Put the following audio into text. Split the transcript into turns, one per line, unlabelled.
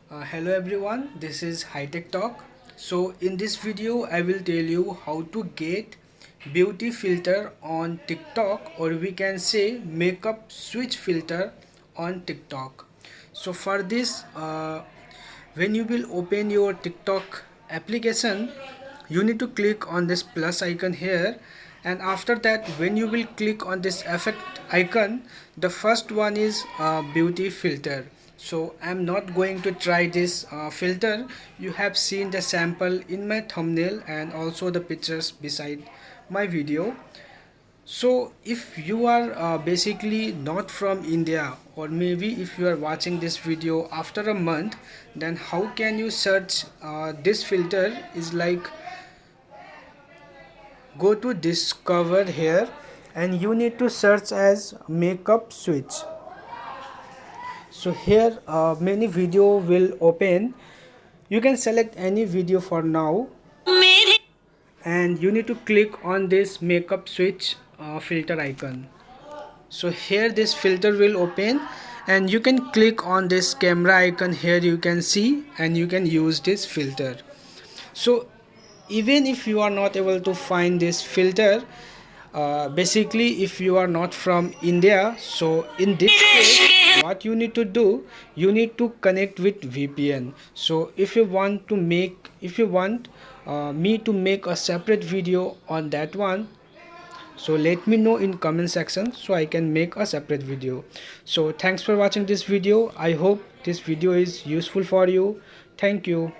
Hello everyone, this is Hitech Talk. So in this video I will tell you how to get beauty filter on TikTok, or we can say makeup switch filter on TikTok. So for this, when you will open your TikTok application, you need to click on this plus icon here, and after that when you will click on this effect icon, the first one is beauty filter. So I'm not going to try this filter. You have seen the sample in my thumbnail and also the pictures beside my video. So if you are basically not from India, or maybe if you are watching this video after a month, then how can you search this filter? Is like, go to discover here and you need to search as makeup switch. So here many video will open. You can select any video for now, and you need to click on this makeup switch filter icon. So here this filter will open, and you can click on this camera icon here, you can see, and you can use this filter. So even if you are not able to find this filter, basically if you are not from India, so in this case what you need to do, you need to connect with VPN. So if you want me to make a separate video on that one, so let me know in comment section so I can make a separate video. So thanks for watching this video. I hope this video is useful for you. Thank you.